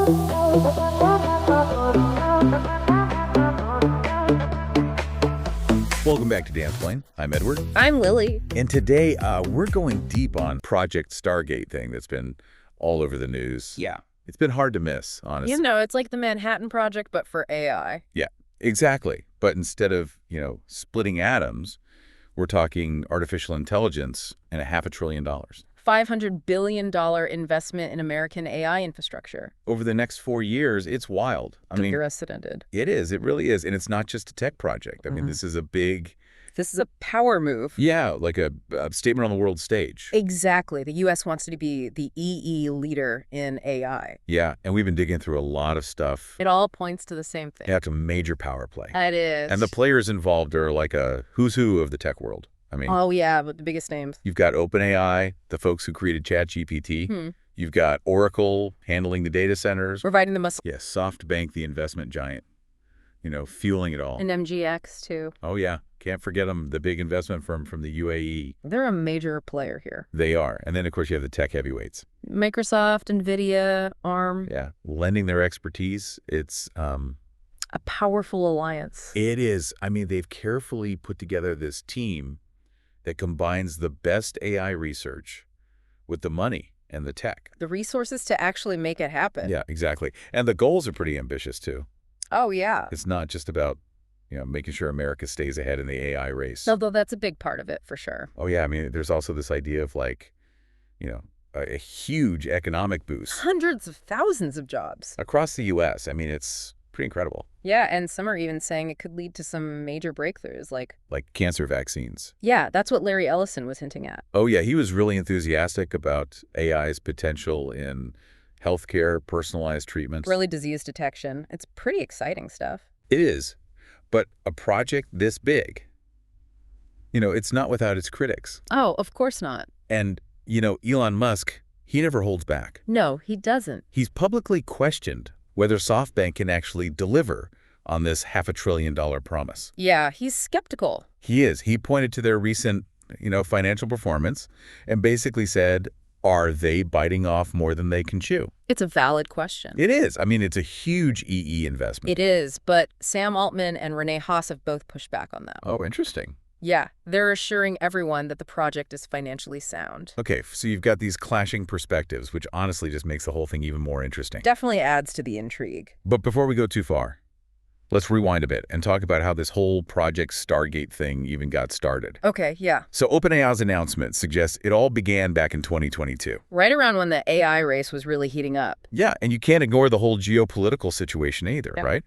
Welcome back to Dance Plane. I'm Edward. I'm Lily. And today we're going deep on Project Stargate thing that's been all over the news. Yeah. It's been hard to miss, honestly. It's like the Manhattan Project, but for AI. Yeah, exactly. But instead of, splitting atoms, we're talking artificial intelligence and $500 billion. $500 billion investment in American AI infrastructure. Over the next 4 years, it's wild. Unprecedented. It is. It really is. And it's not just a tech project. This is a big... This is a power move. Yeah, like a statement on the world stage. Exactly. The U.S. wants to be the EE leader in AI. Yeah, and we've been digging through a lot of stuff. It all points to the same thing. Yeah, it's a major power play. It is. And the players involved are like a who's who of the tech world. Oh, yeah, but the biggest names. You've got OpenAI, the folks who created ChatGPT. You've got Oracle handling the data centers. Providing the muscle. Yes, SoftBank, the investment giant, fueling it all. And MGX, too. Oh, yeah. Can't forget them, the big investment firm from the UAE. They're a major player here. They are. And then, of course, you have the tech heavyweights. Microsoft, NVIDIA, ARM. Yeah. Lending their expertise. It's... a powerful alliance. It is. They've carefully put together this team that combines the best AI research with the money and the tech. The resources to actually make it happen. Yeah, exactly. And the goals are pretty ambitious, too. Oh, yeah. It's not just about, making sure America stays ahead in the AI race. Although that's a big part of it, for sure. Oh, yeah. There's also this idea of, a huge economic boost. Hundreds of thousands of jobs. Across the U.S. It's pretty incredible. Yeah, and some are even saying it could lead to some major breakthroughs, like cancer vaccines. Yeah, that's what Larry Ellison was hinting at. Oh, yeah. He was really enthusiastic about AI's potential in healthcare, personalized treatments. Early disease detection. It's pretty exciting stuff. It is. But a project this big, it's not without its critics. Oh, of course not. And, Elon Musk, he never holds back. No, he doesn't. He's publicly questioned whether SoftBank can actually deliver on this $500 billion promise. Yeah, he's skeptical. He is. He pointed to their recent, financial performance and basically said, are they biting off more than they can chew? It's a valid question. It is. It's a huge EE investment. It is, but Sam Altman and Renee Haas have both pushed back on that. Oh, interesting. Yeah, they're assuring everyone that the project is financially sound. Okay, so you've got these clashing perspectives, which honestly just makes the whole thing even more interesting. Definitely adds to the intrigue. But before we go too far, let's rewind a bit and talk about how this whole Project Stargate thing even got started. Okay, yeah. So OpenAI's announcement suggests it all began back in 2022. Right around when the AI race was really heating up. Yeah, and you can't ignore the whole geopolitical situation either, right?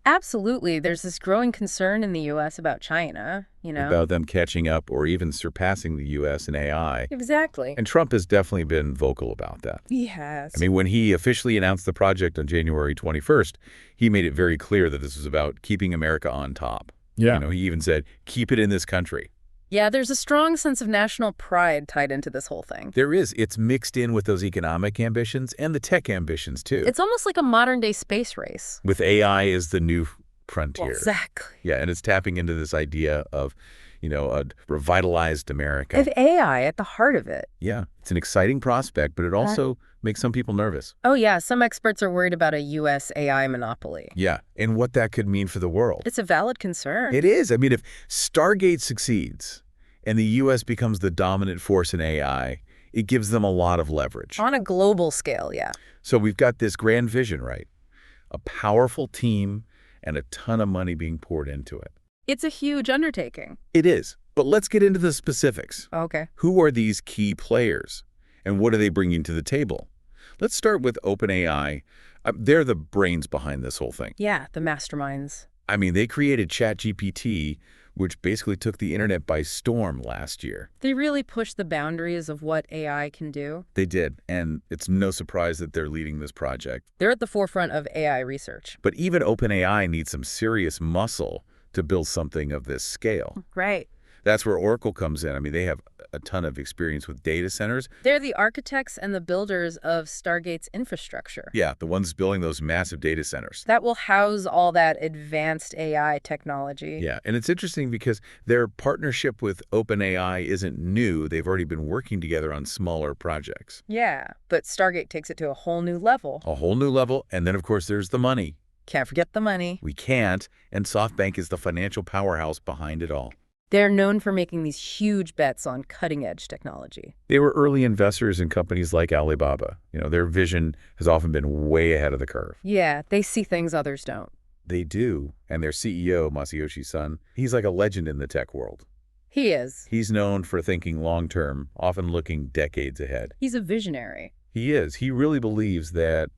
Absolutely. There's this growing concern in the U.S. about China, About them catching up or even surpassing the U.S. in AI. Exactly. And Trump has definitely been vocal about that. He has. When he officially announced the project on January 21st, he made it very clear that this was about keeping America on top. Yeah. He even said, keep it in this country. Yeah, there's a strong sense of national pride tied into this whole thing. There is. It's mixed in with those economic ambitions and the tech ambitions, too. It's almost like a modern-day space race. With AI as the new frontier. Exactly. Yeah, and it's tapping into this idea of, a revitalized America. With AI at the heart of it. Yeah, it's an exciting prospect, but it also makes some people nervous. Oh, yeah. Some experts are worried about a U.S. AI monopoly. Yeah, and what that could mean for the world. It's a valid concern. It is. If Stargate succeeds and the U.S. becomes the dominant force in AI, it gives them a lot of leverage. On a global scale, yeah. So we've got this grand vision, right? A powerful team and a ton of money being poured into it. It's a huge undertaking. It is. But let's get into the specifics. Okay. Who are these key players, and what are they bringing to the table? Let's start with OpenAI. They're the brains behind this whole thing. Yeah, the masterminds. They created ChatGPT, which basically took the internet by storm last year. They really pushed the boundaries of what AI can do. They did, and it's no surprise that they're leading this project. They're at the forefront of AI research. But even OpenAI needs some serious muscle to build something of this scale. Right. That's where Oracle comes in. I mean, they have a ton of experience with data centers. They're the architects and the builders of Stargate's infrastructure. Yeah, the ones building those massive data centers. That will house all that advanced AI technology. Yeah, and it's interesting because their partnership with OpenAI isn't new. They've already been working together on smaller projects. Yeah, but Stargate takes it to a whole new level. A whole new level, and then, of course, there's the money. Can't forget the money. We can't, and SoftBank is the financial powerhouse behind it all. They're known for making these huge bets on cutting-edge technology. They were early investors in companies like Alibaba. Their vision has often been way ahead of the curve. Yeah, they see things others don't. They do, and their CEO, Masayoshi Son, he's like a legend in the tech world. He is. He's known for thinking long-term, often looking decades ahead. He's a visionary. He is. He really believes that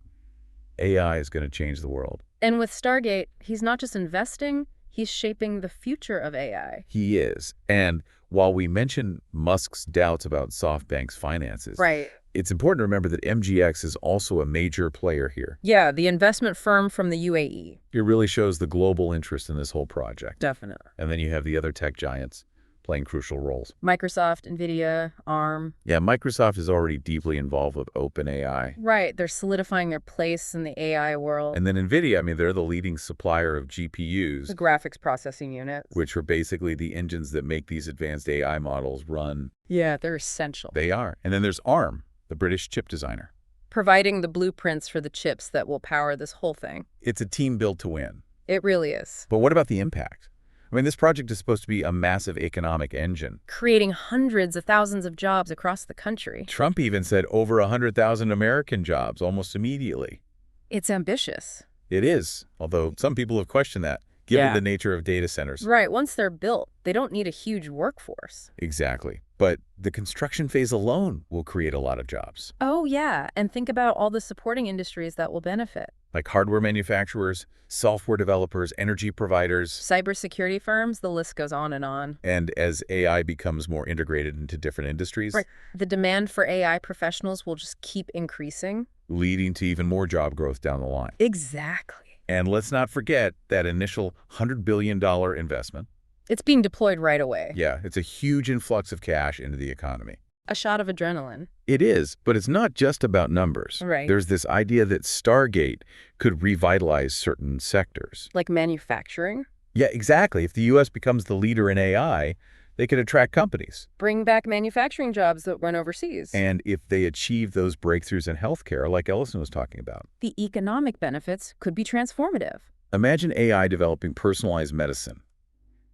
AI is going to change the world. And with Stargate, he's not just investing, he's shaping the future of AI. He is. And while we mentioned Musk's doubts about SoftBank's finances, Right. it's important to remember that MGX is also a major player here. Yeah, the investment firm from the UAE. It really shows the global interest in this whole project. Definitely. And then you have the other tech giants playing crucial roles. Microsoft, NVIDIA, ARM. Yeah, Microsoft is already deeply involved with OpenAI. Right, they're solidifying their place in the AI world. And then NVIDIA, I mean, they're the leading supplier of GPUs, The graphics processing units. which are basically the engines that make these advanced AI models run. Yeah, they're essential. They are. And then there's ARM, the British chip designer. Providing the blueprints for the chips that will power this whole thing. It's a team built to win. It really is. But what about the impact? I mean, this project is supposed to be a massive economic engine. Creating hundreds of thousands of jobs across the country. Trump even said over 100,000 American jobs almost immediately. It's ambitious. It is, although some people have questioned that, given Yeah. the nature of data centers. Right, once they're built, they don't need a huge workforce. Exactly. But the construction phase alone will create a lot of jobs, Oh, yeah, and think about all the supporting industries that will benefit. like hardware manufacturers, software developers, energy providers. Cybersecurity firms, the list goes on and on. And as AI becomes more integrated into different industries, Right. The demand for AI professionals will just keep increasing. leading to even more job growth down the line. Exactly. And let's not forget that initial $100 billion investment. It's being deployed right away. Yeah, it's a huge influx of cash into the economy. A shot of adrenaline. It is, but it's not just about numbers. Right. There's this idea that Stargate could revitalize certain sectors. Like manufacturing. Yeah, exactly. If the U.S. becomes the leader in AI, they could attract companies. Bring back manufacturing jobs that run overseas. And if they achieve those breakthroughs in healthcare, like Ellison was talking about, The economic benefits could be transformative. imagine AI developing personalized medicine,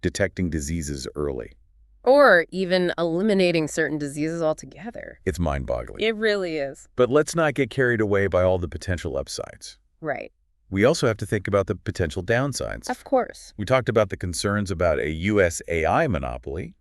detecting diseases early. Or even eliminating certain diseases altogether. It's mind-boggling. It really is. But let's not get carried away by all the potential upsides. Right. We also have to think about the potential downsides. Of course. We talked about the concerns about a U.S. AI monopoly,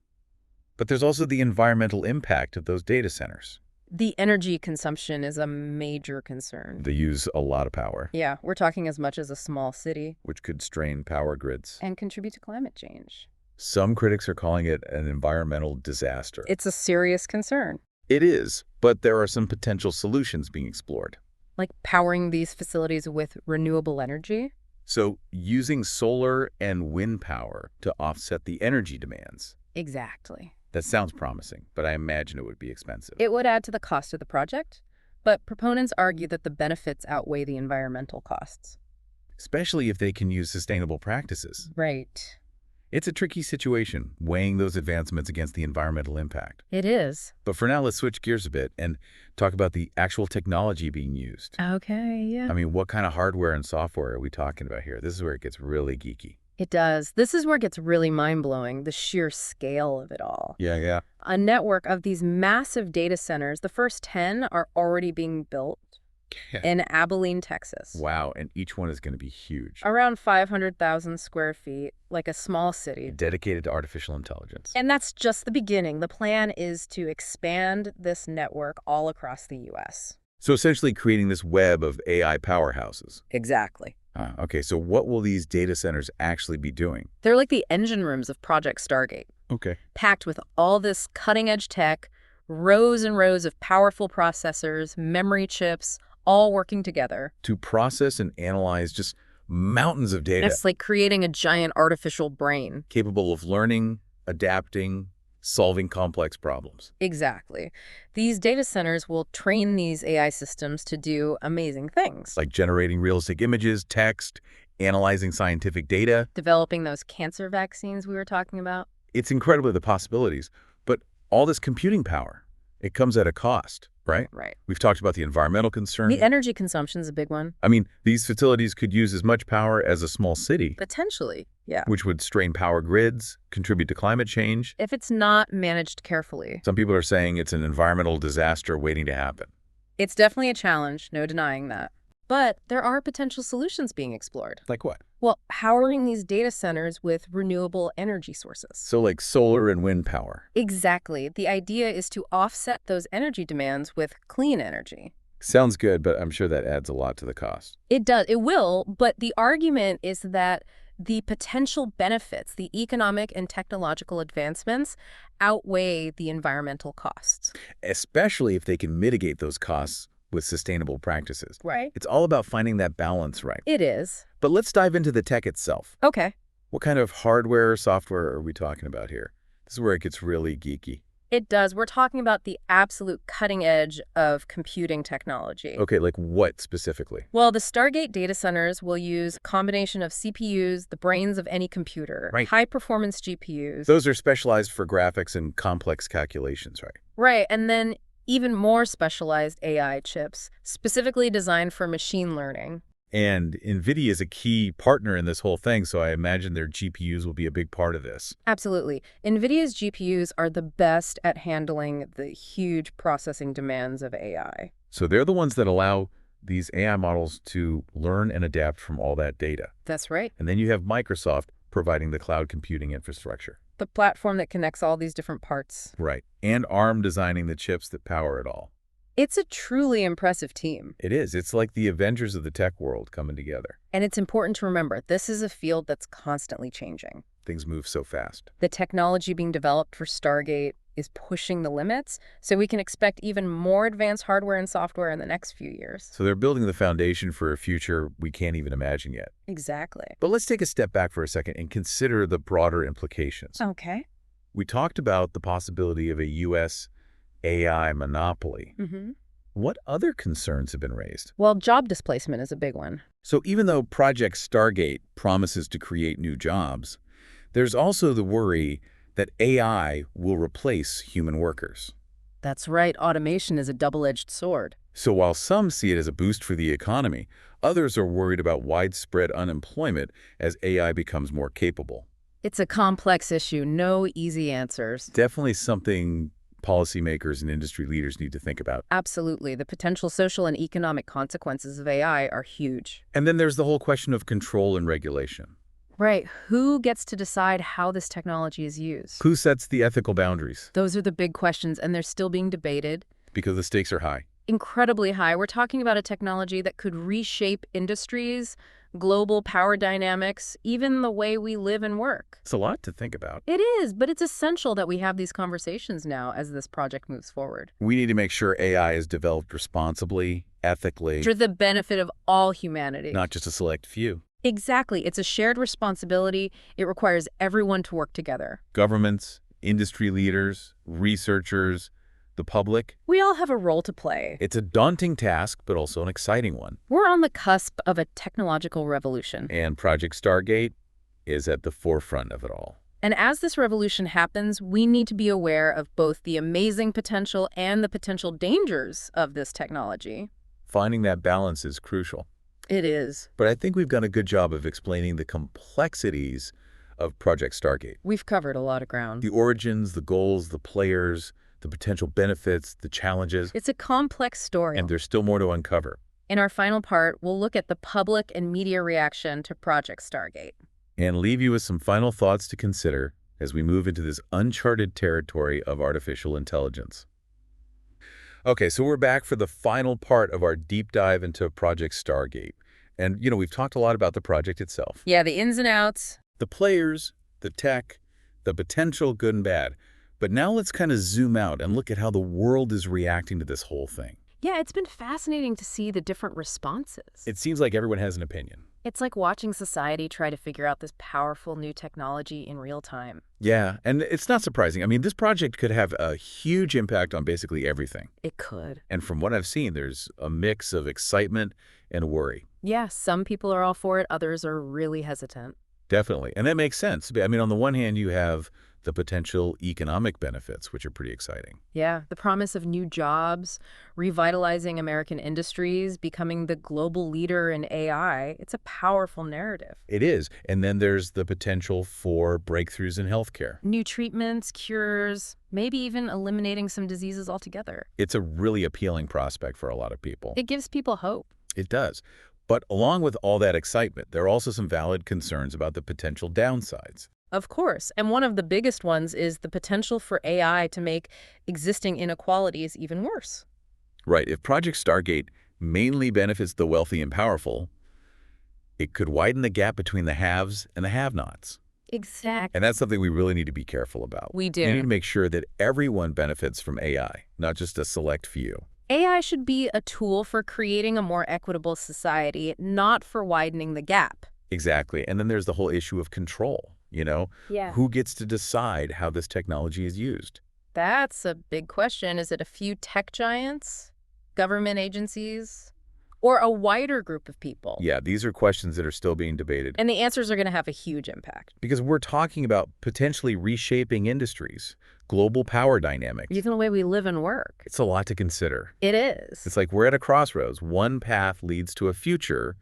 but there's also the environmental impact of those data centers. The energy consumption is a major concern. They use a lot of power, Yeah, we're talking as much as a small city. which could strain power grids. And contribute to climate change. Some critics are calling it an environmental disaster. It's a serious concern. It is, but there are some potential solutions being explored. Like powering these facilities with renewable energy. So using solar and wind power to offset the energy demands. Exactly. That sounds promising, but I imagine it would be expensive. It would add to the cost of the project, but proponents argue that the benefits outweigh the environmental costs. Especially if they can use sustainable practices. Right. It's a tricky situation, weighing those advancements against the environmental impact. It is. But for now, let's switch gears a bit and talk about the actual technology being used. Okay, yeah. I mean, what kind of hardware and software are we talking about here? This is where it gets really geeky. It does. This is where it gets really mind-blowing, the sheer scale of it all. Yeah. A network of these massive data centers, the first 10 are already being built in Abilene, Texas. Wow, and each one is going to be huge. Around 500,000 square feet, like a small city. Dedicated to artificial intelligence. And that's just the beginning. The plan is to expand this network all across the U.S. So essentially creating this web of AI powerhouses. Exactly. Okay, so what will these data centers actually be doing? They're like the engine rooms of Project Stargate, Okay. packed with all this cutting-edge tech, rows and rows of powerful processors, memory chips, all working together. To process and analyze just mountains of data. It's like creating a giant artificial brain. Capable of learning, adapting, solving complex problems. Exactly. These data centers will train these AI systems to do amazing things. Like generating realistic images, text, analyzing scientific data. Developing those cancer vaccines we were talking about. It's incredible the possibilities. But all this computing power, it comes at a cost, right? Right. We've talked about the environmental The concern. energy consumption is a big one. I mean, these facilities could use as much power as a small city, Potentially, yeah. which would strain power grids, contribute to climate change. If it's not managed carefully. Some people are saying it's an environmental disaster waiting to happen. It's definitely a challenge, no denying that. But there are potential solutions being explored. Like what? Well, powering these data centers with renewable energy sources. So like solar and wind power. Exactly. The idea is to offset those energy demands with clean energy. Sounds good, but I'm sure that adds a lot to the cost. It does. It will, but the argument is that the potential benefits, the economic and technological advancements, outweigh the environmental costs. Especially if they can mitigate those costs with sustainable practices. Right. It's all about finding that balance right. It is. But let's dive into the tech itself. Okay. What kind of hardware or software are we talking about here? This is where it gets really geeky. It does. We're talking about the absolute cutting edge of computing technology. Okay, like what specifically? Well, the Stargate data centers will use a combination of CPUs, the brains of any computer, Right. high-performance GPUs. Those are specialized for graphics and complex calculations, right? Right, and then even more specialized AI chips, specifically designed for machine learning. And NVIDIA is a key partner in this whole thing, so I imagine their GPUs will be a big part of this. Absolutely. NVIDIA's GPUs are the best at handling the huge processing demands of AI. So they're the ones that allow these AI models to learn and adapt from all that data. That's right. And then you have Microsoft providing the cloud computing infrastructure. The platform that connects all these different parts. Right. And ARM designing the chips that power it all. It's a truly impressive team. It is. It's like the Avengers of the tech world coming together. And it's important to remember, this is a field that's constantly changing. Things move so fast. The technology being developed for Stargate is pushing the limits, so we can expect even more advanced hardware and software in the next few years. So they're building the foundation for a future we can't even imagine yet. Exactly. But let's take a step back for a second and consider the broader implications. Okay. We talked about the possibility of a U.S. AI monopoly. What other concerns have been raised? Well, job displacement is a big one. So even though Project Stargate promises to create new jobs, there's also the worry that AI will replace human workers. That's right. Automation is a double-edged sword. So while some see it as a boost for the economy, others are worried about widespread unemployment as AI becomes more capable. It's a complex issue, no easy answers. Definitely something policymakers and industry leaders need to think about. Absolutely. The potential social and economic consequences of AI are huge. And then there's the whole question of control and regulation. Right. Who gets to decide how this technology is used? Who sets the ethical boundaries? Those are the big questions, and they're still being debated. Because the stakes are high. Incredibly high. We're talking about a technology that could reshape industries, global power dynamics, even the way we live and work. It's a lot to think about. It is, but it's essential that we have these conversations now as this project moves forward. We need to make sure AI is developed responsibly, ethically, For the benefit of all humanity. not just a select few. Exactly. It's a shared responsibility. It requires everyone to work together. Governments, industry leaders, researchers, the public. We all have a role to play. It's a daunting task, but also an exciting one. We're on the cusp of a technological revolution. And Project Stargate is at the forefront of it all. And as this revolution happens, we need to be aware of both the amazing potential and the potential dangers of this technology. Finding that balance is crucial. It is. But I think we've done a good job of explaining the complexities of Project Stargate. We've covered a lot of ground. The origins, the goals, the players, the potential benefits, the challenges. It's a complex story. And there's still more to uncover. In our final part, we'll look at the public and media reaction to Project Stargate. And leave you with some final thoughts to consider as we move into this uncharted territory of artificial intelligence. Okay, so we're back for the final part of our deep dive into Project Stargate. And, we've talked a lot about the project itself. Yeah, the ins and outs. The players, the tech, the potential good and bad. But now let's kind of zoom out and look at how the world is reacting to this whole thing. Yeah, it's been fascinating to see the different responses. It seems like everyone has an opinion. It's like watching society try to figure out this powerful new technology in real time. Yeah, and it's not surprising. I mean, this project could have a huge impact on basically everything. It could. And from what I've seen, there's a mix of excitement and worry. Yeah, some people are all for it, others are really hesitant. Definitely. And that makes sense. I mean, on the one hand, you have the potential economic benefits, which are pretty exciting. Yeah, the promise of new jobs, revitalizing American industries, becoming the global leader in AI. It's a powerful narrative. It is. And then there's the potential for breakthroughs in healthcare. New treatments, cures, maybe even eliminating some diseases altogether. It's a really appealing prospect for a lot of people. It gives people hope. It does. But along with all that excitement, there are also some valid concerns about the potential downsides. Of course, and one of the biggest ones is the potential for AI to make existing inequalities even worse. Right. If Project Stargate mainly benefits the wealthy and powerful, it could widen the gap between the haves and the have-nots. Exactly. And that's something we really need to be careful about. We We do. need to make sure that everyone benefits from AI, not just a select few. AI should be a tool for creating a more equitable society, not for widening the gap. Exactly. And then there's the whole issue of control. Yeah. Who gets to decide how this technology is used? That's a big question. Is it a few tech giants, government agencies, or a wider group of people? Yeah, these are questions that are still being debated And the answers are going to have a huge impact. because we're talking about potentially reshaping industries, global power dynamics. Even the way we live and work. It's a lot to consider. It is. It's like we're at a crossroads. One path leads to a future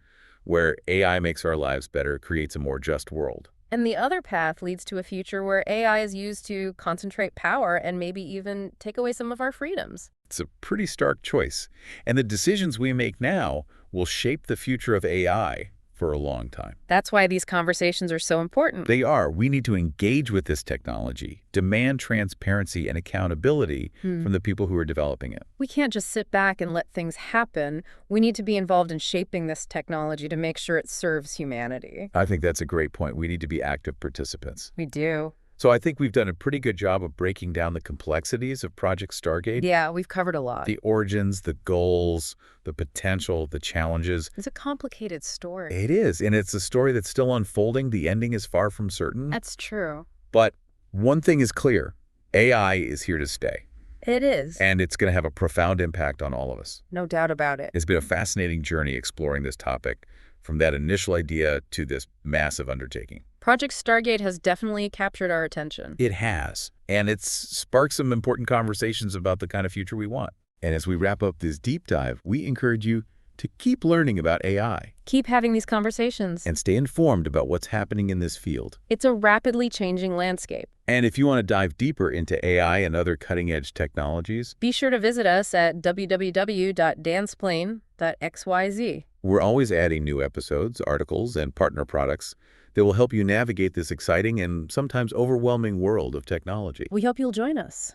where AI makes our lives better, creates a more just world. And the other path leads to a future where AI is used to concentrate power and maybe even take away some of our freedoms. It's a pretty stark choice. And the decisions we make now will shape the future of AI for a long time. That's why these conversations are so important. They are. We need to engage with this technology, demand transparency and accountability from the people who are developing it. We can't just sit back and let things happen. We need to be involved in shaping this technology to make sure it serves humanity. I think that's a great point. We need to be active participants. We do. So I think we've done a pretty good job of breaking down the complexities of Project Stargate. Yeah, we've covered a lot. The origins, the goals, the potential, the challenges. It's a complicated story. It is, and it's a story that's still unfolding. The ending is far from certain. That's true. But one thing is clear. AI is here to stay, It is. and it's going to have a profound impact on all of us. No doubt about it. It's been a fascinating journey exploring this topic, from that initial idea to this massive undertaking. Project Stargate has definitely captured our attention. It has, and it's sparked some important conversations about the kind of future we want. And as we wrap up this deep dive, we encourage you to keep learning about AI Keep having these conversations. and stay informed about what's happening in this field. It's a rapidly changing landscape. And if you want to dive deeper into AI and other cutting-edge technologies, Be sure to visit us at www.dansplain.xyz. we're always adding new episodes, articles, and partner products that will help you navigate this exciting and sometimes overwhelming world of technology. We hope you'll join us.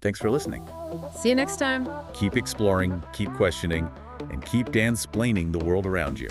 Thanks for listening. See you next time. Keep exploring, keep questioning, and keep Dan-splaining the world around you.